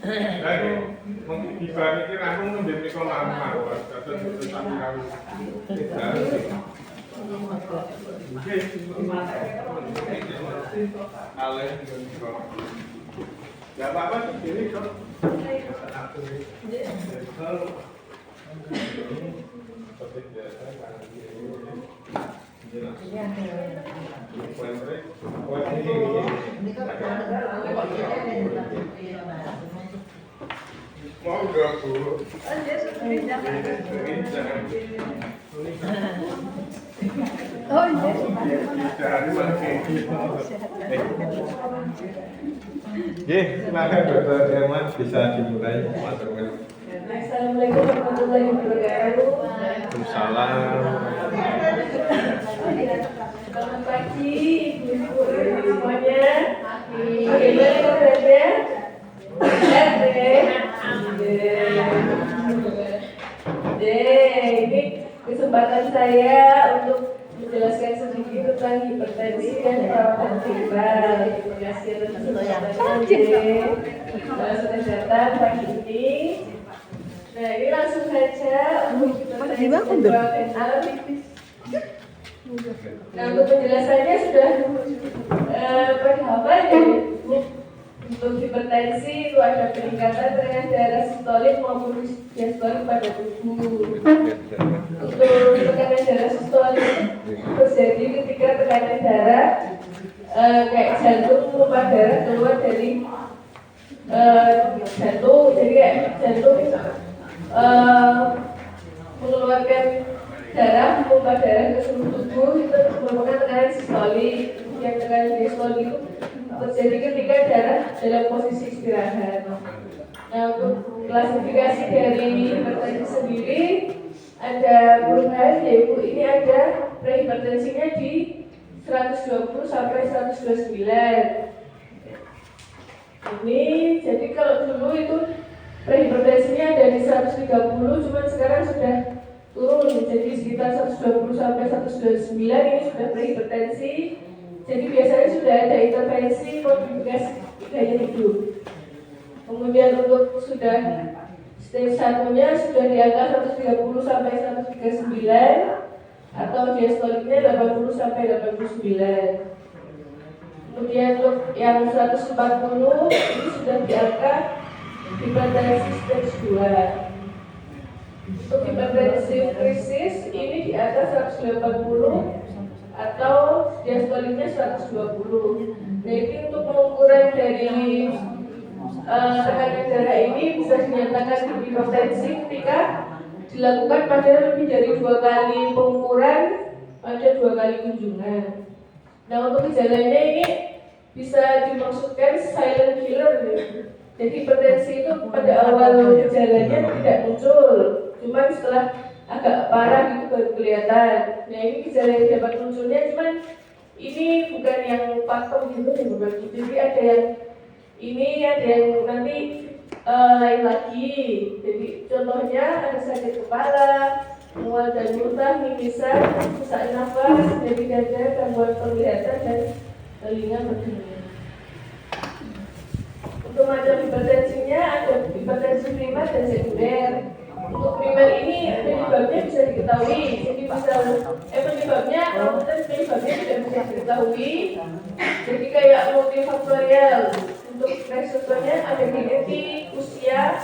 Lagi dibanding kira aku ngambil mikro lama, kata itu tapi kamu tidak. Alih mikro. Tidak apa-apa ini kok. Mau enggak Bu? Oh iya. Silakan Dokter Herman bisa dimulai. Assalamualaikum warahmatullahi wabarakatuh. Waalaikumsalam. Selamat pagi, ibu-ibu semuanya. Bagaimana kabarnya? Sehat deh. Ini kesempatan saya untuk menjelaskan sedikit tentang hipertensi dan perawatan timbal. Terima kasih atas kesempatannya. Sudah datang pagi ini. Nah, ini langsung saja untuk hipertensi dan perawatan timbal. Nah, untuk penjelasannya sudah pada apa ya? Untuk hipertensi itu ada peningkatan tekanan darah sistolik maupun diastolik pada tubuh. Untuk tekanan darah sistolik terjadi ketika tekanan darah kayak jantung menumpah darah keluar dari jantung, jadi kayak jantung mengeluarkan darah, menumpah darah ke seluruh tubuh, itu merupakan tekanan sistolik. Yang tekanan diastolik itu terjadi ketika darah dalam posisi istirahat. Nah, untuk klasifikasi dari hipertensi sendiri ada perubahan, yaitu ini ada prehipertensinya di 120 sampai 129. Ini jadi kalau dulu itu prehipertensinya ada di 130, cuman sekarang sudah turun jadi sekitar 120 sampai 129. Ini sudah prehipertensi. Jadi biasanya sudah ada intervensi modifikasi gaya hidup. Kemudian untuk sudah stage 1-nya sudah di angka 130 sampai 139 atau diastoliknya 80 sampai 89. Kemudian untuk yang 140 ini sudah di angka hipertensi stage 2. Untuk hipertensi krisis ini di atas 180 atau diastoliknya 120. Jadi untuk pengukuran dari tekanan darah ini bisa dinyatakan hipertensi ketika dilakukan pada lebih dari 2 kali pengukuran pada 2 kali kunjungan. Nah, untuk gejalanya ini bisa dimaksudkan silent killer. Jadi hipertensi itu pada awal gejalanya tidak muncul, cuma setelah agak parah gitu baru kelihatan. Nah, ini gejala yang dapat munculnya, cuman ini bukan yang pakem gitu ya Bapak. Jadi ada yang ini, ada yang nanti lain lagi. Jadi contohnya ada sakit kepala, mual dan muntah, mimisan, sesak nafas, nyeri dada, gangguan penglihatan dan telinga berdenging. Untuk macam hipertensinya ada hipertensi primer dan sekunder. Untuk primer ini penyebabnya bisa diketahui, jadi penyebabnya tidak bisa diketahui. Jadi kayak multifaktorial. Untuk resikonya ada genetik, usia,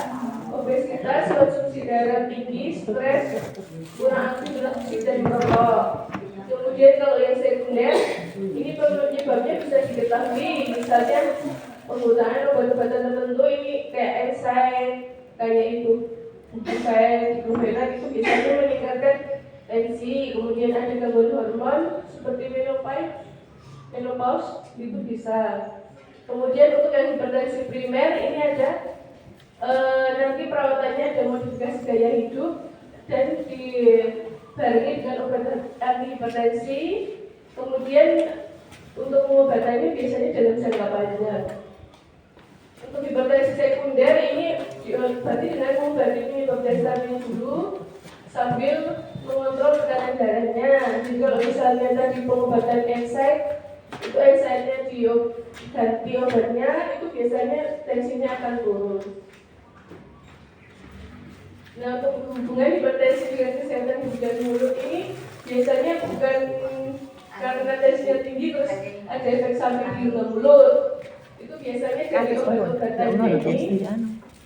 obesitas, konsumsi darah tinggi, stres, kurang aktivitas dan merokok. Kemudian kalau yang sekunder, ini penyebabnya bisa diketahui, misalnya penggunaan obat-obatan tertentu ini kayak ensain, kayak itu. Ibuprofen itu biasanya meningkatkan tensi, kemudian ada gangguan hormon seperti menopause itu bisa. Kemudian untuk yang hipertensi primer ini ada nanti perawatannya ada modifikasi gaya hidup dan dibarengi dengan obat anti hipertensi. Kemudian untuk pengobatannya biasanya dalam jangka panjang. Untuk hipertensi sekunder ini diobati dengan mengobati penyebab dasarnya dulu sambil mengontrol tekanan darahnya. Jadi kalau misalnya tadi pengobatan NSAID itu NSAID-nya diganti obatnya, itu biasanya tensinya akan turun. Nah, untuk hubungan hipertensi dengan kesehatan gigi dan mulut ini biasanya bukan karena tensinya tinggi terus ada efek samping di rongga mulut. Itu biasanya dari obat-obatan ini.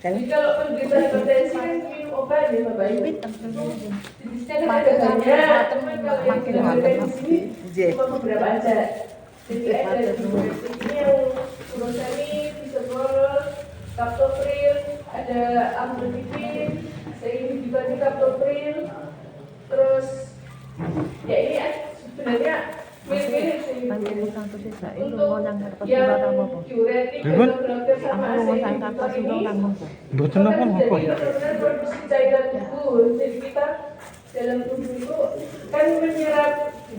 Jadi kalau penderita hipertensi kan minum obat ya Bapak Ibu. Jenisnya kan ada banyak, cuman kalau yang dilakukan di sini cuma beberapa aja. Jadi ada ini yang furosemid, bisoprolol, captopril, ada amlodipin, seinhibitorin captopril, terus ya ini sebenarnya mirip-mirip sih. Untuk yang diuretik atau blocker sama inhibitor ini Mboten napa jadi benar-benar produksi cairan tubuh. Jadi kita dalam tubuh itu kan menyerap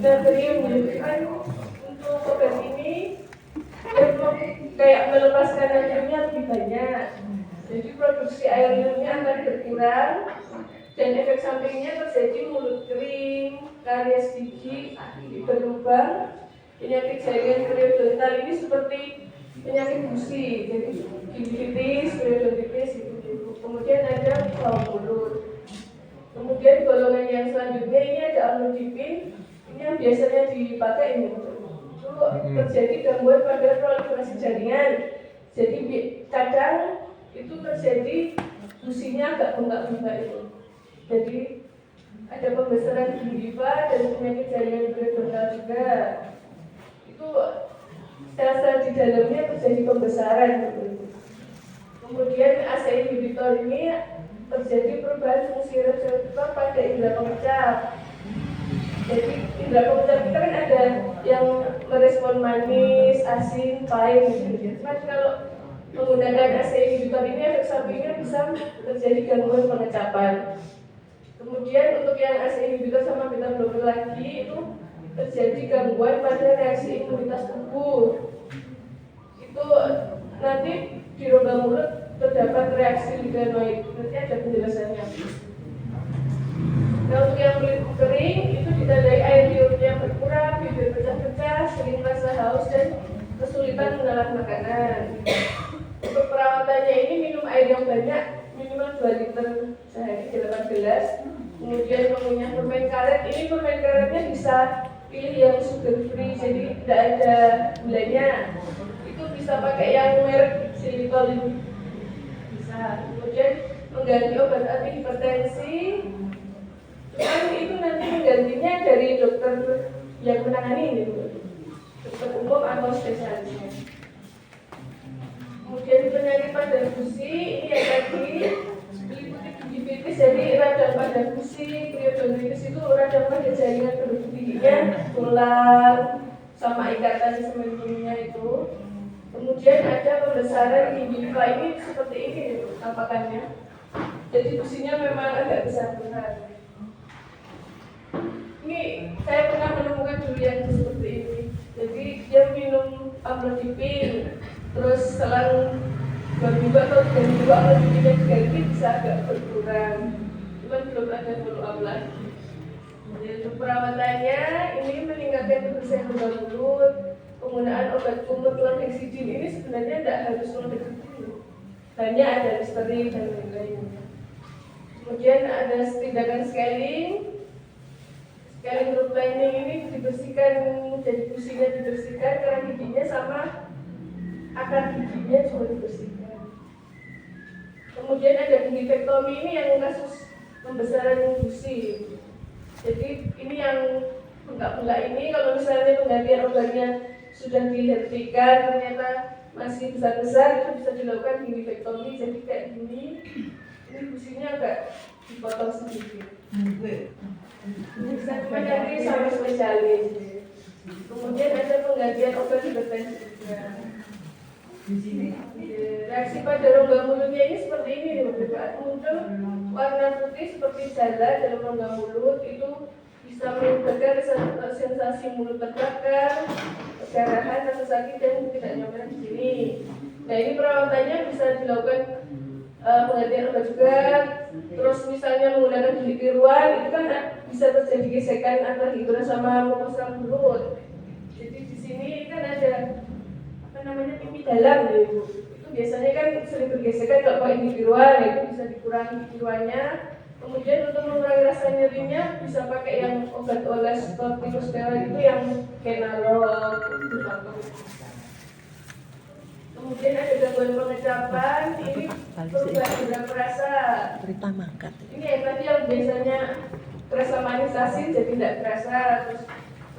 natrium ya kan. Untuk obat ini kayak melepaskan natriumnya lebih banyak. Jadi produksi air minumnya akan berkurang dan efek sampingnya terjadi mulut kering, karies gigi berlubang, penyakit jaringan periodontal ini seperti penyakit gusi, jadi gingivitis, periodontitis gitu. Kemudian ada bau mulut. Kemudian golongan yang selanjutnya ini ada amlodipin, ini yang biasanya dipakai ini. Itu terjadi gangguan pada proliferasi jaringan. Jadi kadang itu terjadi gusinya agak bengkak-bengkak itu. Jadi ada pembesaran gingiva dan penyakit jaringan periodontal juga. Itu sel-sel di dalamnya terjadi pembesaran. Kemudian AC inhibitor ini terjadi perubahan fungsi reseptor pada indera pengecap. Jadi indera pengecap kita kan ada yang merespon manis, asin, pahit gitu. Cuman kalau menggunakan AC inhibitor ini efek sampingnya bisa terjadi gangguan pengecapan. Kemudian untuk yang AC inhibitor sama beta blocker lagi itu terjadi gangguan pada reaksi imunitas tubuh. Itu nanti di rongga mulut terdapat reaksi liganoid. Nanti ada penjelasannya. Nah, untuk yang kulit kering itu ditandai air liurnya berkurang, bibir pecah-pecah, sering rasa haus dan kesulitan menelan makanan. Untuk perawatannya ini minum air yang banyak, minimal 2 liter sehari 8 gelas. Kemudian mengunyah permen karet, ini permen karetnya bisa pilih yang sugar free, jadi tidak ada gulanya. Itu bisa pakai yang merek xylitol bisa. Kemudian mengganti obat anti hipertensi. Cuman itu nanti menggantinya dari dokter yang menangani ini, dokter umum atau spesialisnya. Kemudian penyakit pada gusi, ini yang tadi meliputi gingivitis, jadi radang pada gusi, periodontitis itu radang pada jaringan penduduk giginya, tulang, sama ikatan semennya itu. Kemudian ada pembesaran gingiva, ini seperti ini tampakannya. Jadi gusinya memang agak besar-besar. Ini saya pernah menemukan dulu yang seperti ini. Jadi dia minum amlodipin, terus selang 2 minggu atau 3 minggu amlodipinnya diganti bisa agak berkurang. Cuman belum ada follow up lagi. Jadi untuk perawatannya ini meningkatkan kebersihan rongga mulut. Penggunaan obat kumur clonhexidine ini sebenarnya tidak harus clonhexidine. Banyak ada Listerine dan lain-lain. Kemudian ada tindakan scaling. Scaling root lining ini dibersihkan, jadi gusinya dibersihkan, kerang giginya sama akar giginya juga dibersihkan. Kemudian ada gingivektomi, ini yang kasus pembesaran gusi. Jadi ini yang bengkak-bengkak ini, kalau misalnya penggantian obatnya sudah dihentikan ternyata masih besar-besar, itu bisa dilakukan gingivektomi. Jadi kayak gini, ini gusinya agak dipotong sedikit. Bisa mencari sama spesialis. Kemudian ada penggantian obat hipertensi juga. Reaksi pada rongga mulutnya ini seperti ini, saat muncul warna putih seperti jala dalam rongga mulut, itu bisa menyebabkan sensasi mulut terbakar, perdarahan, rasa sakit dan tidak nyaman di sini. Nah, ini perawatannya bisa dilakukan penggantian obat juga. Terus misalnya menggunakan bilik tiruan, itu kan bisa terjadi gesekan antara hidung sama mukosa mulut. Jadi di sini kan ada pipi dalam ya Ibu. Itu biasanya kan sering bergesekan kalau pakai bilik tiruan, itu bisa dikurangi tiruannya. Kemudian untuk mengurangi rasa nyerinya bisa pakai yang obat oles corticosteroid itu yang keналог. Kemudian ada gangguan pengecapan, ini perubahan indera perasa. Ini yang tadi yang biasanya terasa manis asin jadi tidak terasa, terus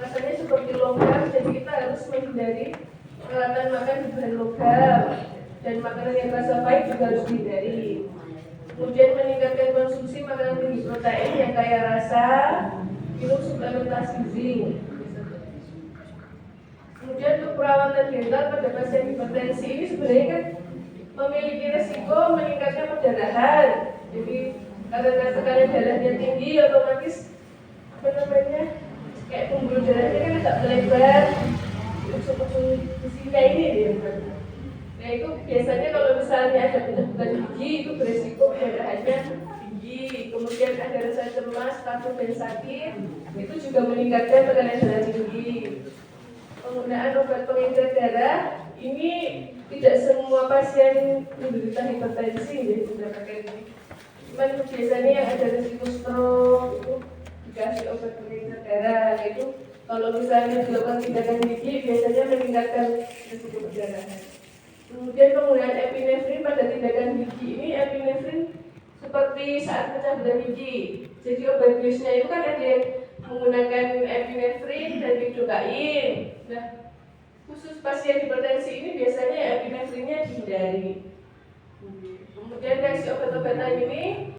rasanya seperti logam, jadi kita harus menghindari peralatan makan berbahan logam, dan makanan yang terasa pahit juga harus dihindari. Kemudian meningkatkan konsumsi makanan tinggi protein yang kaya rasa, minum suplementasi zinc. Kemudian untuk perawatan dental pada pasien hipertensi ini sebenarnya kan memiliki resiko meningkatnya perdarahan. Jadi karena tekanan darahnya tinggi, otomatis kayak pembuluh darahnya kan agak melebar, ujung-ujung besinya ini dia. Nah itu biasanya kalau misalnya ada bedah-bedah gigi itu beresiko perdarahannya tinggi. Kemudian ada rasa cemas, takut dan sakit, itu juga meningkatkan tekanan darah tinggi. Penggunaan obat pengencer darah ini tidak semua pasien menderita hipertensi ya sudah pakai ini. Cuman biasanya yang ada risiko stroke itu dikasih obat pengencer darah. Itu kalau misalnya dilakukan tindakan gigi biasanya meningkatkan risiko perdarahan. Kemudian penggunaan epinefrin pada tindakan gigi ini, epinefrin seperti saat pecah belah gigi. Jadi obat biusnya itu kan ada yang menggunakan epinefrin dan lidocain. Nah, khusus pasien hipertensi ini biasanya epinefrinnya dihindari. Kemudian reaksi obat-obatan ini